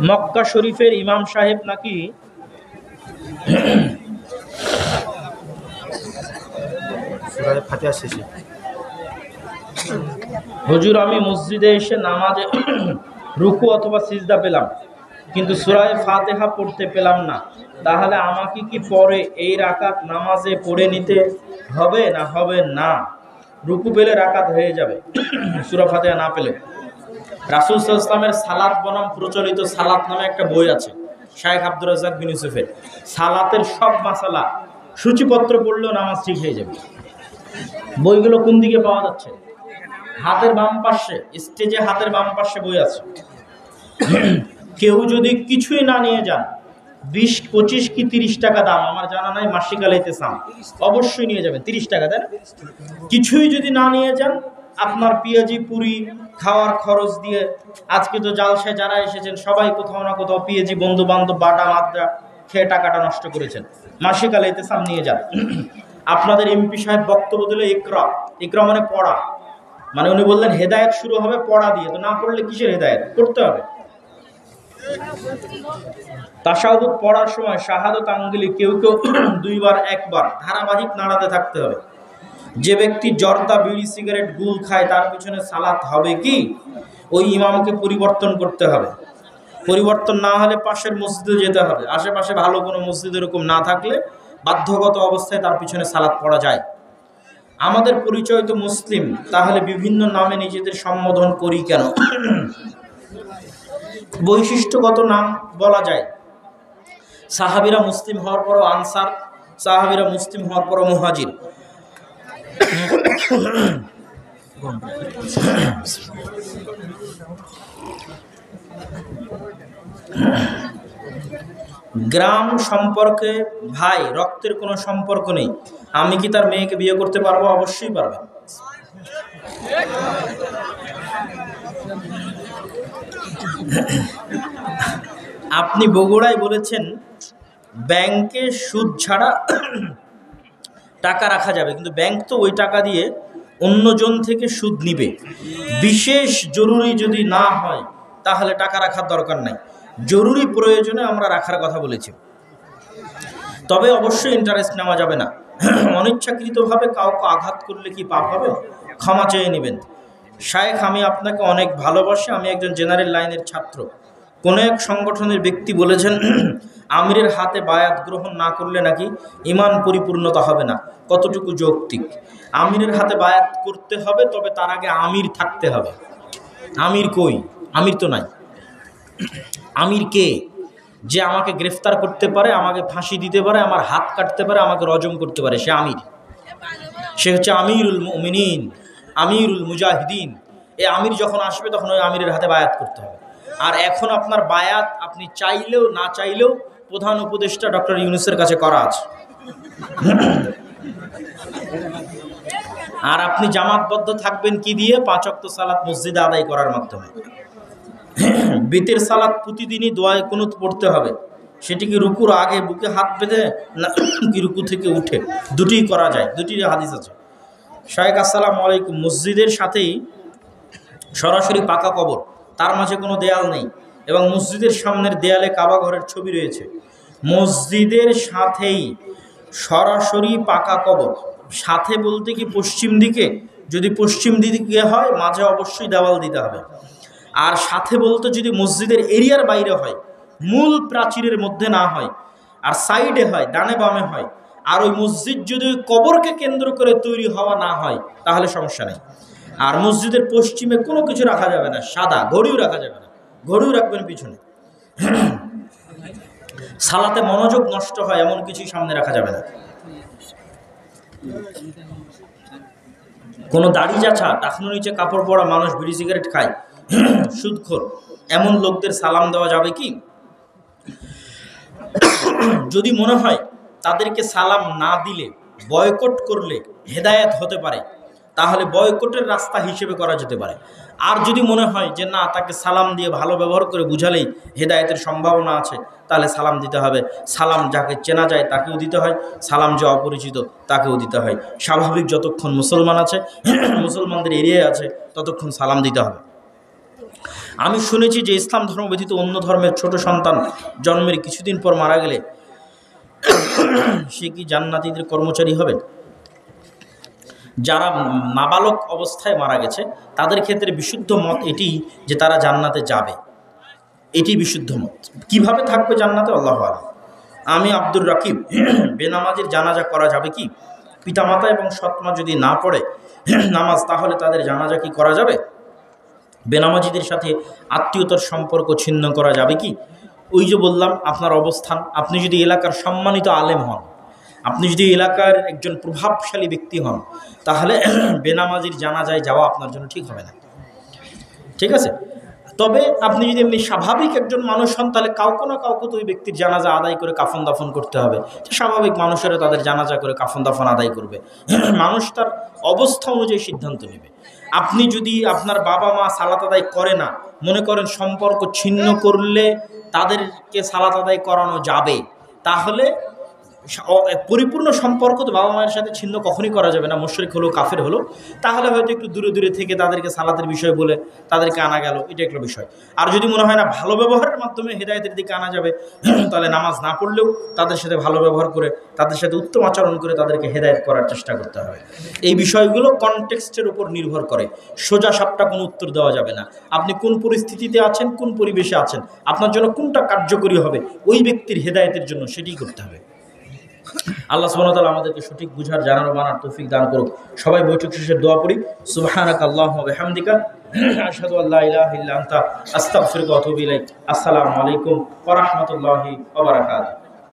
মক্কা শরীফের ইমাম সাহেব নাকি সূরা ফাতিহা শেষে হুজুর আমি মসজিদে এসে নামাজে রুকু অথবা সিজদা পেলাম কিন্তু সূরা ফাতিহা পড়তে পেলাম না, তাহলে আমাকে কি পরে এই রাকাত নামাজে পড়ে নিতে হবে না হবে না? রুকু পেলে রাকাত হয়ে যাবে সূরা ফাতিহা না পেলে। রাসূল সাল্লাল্লাহু আলাইহি ওয়াসাল্লামের সালাত বনাম প্রচলিত সালাত নামে একটা বই আছে শাইখ আব্দুর রাজ্জাক বিন ইউসুফের। সালাতের সব মাসালা সূচিপত্র পড়লেও নামাজ ঠিক হয়ে যাবে। বইগুলো কোন দিকে পাওয়া যাচ্ছে? হাতের বাম পাশে, স্টেজে হাতের বাম পাশে বই আছে। কেউ যদি কিছুই না নিয়ে যান, 20, 25 কি 30 টাকা দাম, আমার জানা নাই, মাসিক আলাইতে চান অবশ্যই নিয়ে যাবেন। 30 টাকা, তাই না? কিছুই যদি না নিয়ে যান, আপনার পেঁয়াজি পুরি খাওয়ার খরচ দিয়ে, আজকে তো জালসায় যারা এসেছেন সবাই কোথাও না কোথাও পেঁয়াজি বন্ধু বান্ধব বাটা মাদ্রা খেয়ে টাকাটা নষ্ট করেছেন, মাসিক আলাইতে চান নিয়ে যান। আপনাদের এমপি সাহেব বক্তব্য দিল ইকরা, ইকরা মানে পড়া, মানে উনি বললেন হেদায়েত শুরু হবে পড়া দিয়ে, তো না পড়লে কিসের হেদায়েত? পড়তে হবে। তাশাহুদ পড়ার সময় শাহাদাত আঙ্গুলি কেউ কেউ 2 বার 1 বার ধারাবাহিক নাড়াতে থাকতে হবে। যে ব্যক্তি জর্দা বিড়ি সিগারেট গুল খায় তার পিছনে সালাত হবে কি? ওই ইমামকে পরিবর্তন করতে হবে। পরিবর্তন না হলে পাশের মসজিদে যেতে হবে। আশেপাশে ভালো কোনো মসজিদ এরকম না থাকলে বাধ্যগত অবস্থায় তার পিছনে সালাত পড়া যায়। আমাদের পরিচয় তো মুসলিম, তাহলে বিভিন্ন নামে নিজেদের সম্বোধন করি কেন? বৈশিষ্ট্যগত নাম বলা যায়। সাহাবীরা মুসলিম হওয়ার পরও আনসার, সাহাবীরা মুসলিম হওয়ার পরও মুহাজির। গ্রাম সম্পর্কে ভাই রক্তের কোনো সম্পর্ক নেই, আমি কি তার মেয়েকে বিয়ে করতে পারবো? অবশ্যই পারবে। আপনি বগুড়ায় বলেছেন ব্যাংকে সুদ ছাড়া টাকা রাখা যাবে, কিন্তু ব্যাংক তো ওই টাকা দিয়ে অন্যজন থেকে সুদ নিবে। বিশেষ জরুরি যদি না হয় তাহলে টাকা রাখার দরকার নাই। জরুরি প্রয়োজনে আমরা রাখার কথা বলেছি, তবে অবশ্যই ইন্টারেস্ট নেওয়া যাবে না। অনিচ্ছাকৃতভাবে কাউকে আঘাত করলে কি পাপ হবে? ক্ষমা চেয়ে নেবেন। শায়েখ, আমি আপনাকে অনেক ভালোবাসি, আমি একজন জেনারেল লাইনের ছাত্র। কোনো এক সংগঠনের ব্যক্তি বলেছেন আমিরের হাতে বায়াত গ্রহণ না করলে নাকি ঈমান পরিপূর্ণতা হবে না। কতটুকু যৌক্তিক? আমিরের হাতে বায়াত করতে হবে, তবে তার আগে আমির থাকতে হবে। আমির কই? আমির তো নাই। আমির কে? যে আমাকে গ্রেফতার করতে পারে, আমাকে ফাঁসি দিতে পারে, আমার হাত কাটতে পারে, আমাকে রজম করতে পারে, সে আমির। সে হচ্ছে আমিরুল মুমিনিন, আমিরুল মুজাহিদিন। এই আমির যখন আসবে তখন ওই আমিরের হাতে বায়াত করতে হবে। আর এখন আপনার বায়াত আপনি চাইলেও না চাইলেও প্রধান উপদেষ্টা ডক্টর ইউনূসের কাছে করা আছে। আর আপনি জামাতবদ্ধ থাকবেন কি দিয়ে? 5 ওয়াক্ত সালাত মসজিদে আদায় করার মাধ্যমে। বিতের সালাত প্রতিদিনই দোয়ায়ে কুনুত পড়তে হবে। সেটি কি রুকুর আগে বুকে হাত বেঁধে না কি রুকু থেকে উঠে? দুটিই করা যায়, দুটির হাদিস আছে। শায়েখ আসসালামু আলাইকুম, মসজিদের সাথেই সরাসরি পাকা কবর, তার মাঝে কোনো দেয়াল নেই এবং মসজিদের সামনের দেয়ালে কাবা ঘরের ছবি রয়েছে। মসজিদের সাথেই সরাসরি পাকা কবর, সাথে বলতে কি পশ্চিম দিকে? যদি পশ্চিম দিকে হয় মাঝে অবশ্যই দেওয়াল দিতে হবে। আর সাথে বলতে যদি মসজিদের এরিয়ার বাইরে হয়, মূল প্রাচীরের মধ্যে না হয়, আর সাইডে হয়, ডানে বামে হয়, আর ওই মসজিদ যদি কবরকে কেন্দ্র করে তৈরি হওয়া না হয় তাহলে সমস্যা নেই। আর মসজিদের পশ্চিমে কোনো কিছু রাখা যাবে না, সাদা ঘড়িও রাখা যাবে না, ঘড়িও রাখবেন পিছনে। সালাতে মনোযোগ নষ্ট হয় এমন কিছুই সামনে রাখা যাবে না। কোনো দাড়ি যাছা, টাকনুর নিচে কাপড় পরা মানুষ বিড়ি সিগারেট খায়, সুদখোর, এমন লোকদের সালাম দেওয়া যাবে কি? যদি মনে হয় তাদেরকে সালাম না দিলে, বয়কট করলে হেদায়েত হতে পারে, তাহলে বয়কটের রাস্তা হিসেবে করা যেতে পারে। আর যদি মনে হয় যে না, তাকে সালাম দিয়ে ভালো ব্যবহার করে বুঝালেই হেদায়েতের সম্ভাবনা আছে, তাহলে সালাম দিতে হবে। সালাম যাকে চেনা যায় তাকেও দিতে হয়, সালাম যে অপরিচিত তাকেও দিতে হয়। স্বাভাবিক যতক্ষণ মুসলমান আছে, মুসলমানদের এরিয়ায় আছে, ততক্ষণ সালাম দিতে হবে। আমি শুনেছি যে ইসলাম ধর্ম ব্যতীত অন্য ধর্মের ছোট সন্তান জন্মের কিছুদিন পর মারা গেলে সে কি জান্নাতীদের কর্মচারী হবে? যারা নাবালক অবস্থায় মারা গেছে তাদের ক্ষেত্রে বিশুদ্ধ মত এটি যে তারা জান্নাতে যাবে, এটি বিশুদ্ধ মত। কিভাবে থাকবে জান্নাতে আল্লাহু আ'লাম। আমি আব্দুর রাকিব, বেনামাজির জানাজা করা যাবে কি? পিতামাতা এবং সৎমা যদি না পড়ে নামাজ, তাহলে তাদের জানাজা কি করা যাবে? বেনামাজিদের সাথে আত্মীয়তার সম্পর্ক ছিন্ন করা যাবে কি? ওই যে বললাম আপনার অবস্থান, আপনি যদি এলাকার সম্মানিত আলেম হন, আপনি যদি এলাকার একজন প্রভাবশালী ব্যক্তি হন, তাহলে বেনামাজির জানাজায় যাওয়া আপনার জন্য ঠিক হবে না, ঠিক আছে? তবে আপনি যদি এমনি স্বাভাবিক একজন মানুষ হন, তাহলে কাউকে না কাউকে তো ওই ব্যক্তির জানাজা আদায় করে কাফন দাফন করতে হবে। স্বাভাবিক মানুষেরা তাদের জানাজা করে কাফন দাফন আদায় করবে, মানুষ তার অবস্থা অনুযায়ী সিদ্ধান্ত নেবে। আপনি যদি আপনার বাবা মা সালাত আদায় করে না, মনে করেন সম্পর্ক ছিন্ন করলে তাদেরকে সালাত আদায় করানো যাবে, তাহলে পরিপূর্ণ সম্পর্ক তো বাবা মায়ের সাথে ছিন্ন কখনই করা যাবে না, মুশরিক হলো কাফের হলো, তাহলে হয়তো একটু দূরে দূরে থেকে তাদেরকে সালাতের বিষয় বলে তাদেরকে আনা গেল, এটা একটা বিষয়। আর যদি মনে হয় না ভালো ব্যবহারের মাধ্যমে হেদায়েতের দিকে আনা যাবে, তাহলে নামাজ না পড়লেও তাদের সাথে ভালো ব্যবহার করে, তাদের সাথে উত্তম আচরণ করে তাদেরকে হেদায়েত করার চেষ্টা করতে হবে। এই বিষয়গুলো কনটেক্সটের উপর নির্ভর করে, সোজা সাপটা কোনো উত্তর দেওয়া যাবে না। আপনি কোন পরিস্থিতিতে আছেন, কোন পরিবেশে আছেন, আপনার জন্য কোনটা কার্যকরী হবে ওই ব্যক্তির হেদায়েতের জন্য সেটাই করতে হবে। আল্লাহ সুবহানাহু ওয়া তাআলা আমাদেরকে সঠিক বুঝার, জানার ও মানার তৌফিক দান করুক। সবাই বৈঠক শেষে দোয়া পড়ি। সুবহানাকা আল্লাহুম্মা ওয়া বিহামদিকা আশহাদু আল্লা ইলাহা ইল্লা আনতা আস্তাগফিরুকা ওয়া আতুবু ইলাইক। আসসালামু আলাইকুম ওয়া রাহমাতুল্লাহি ওয়া বারাকাতুহু।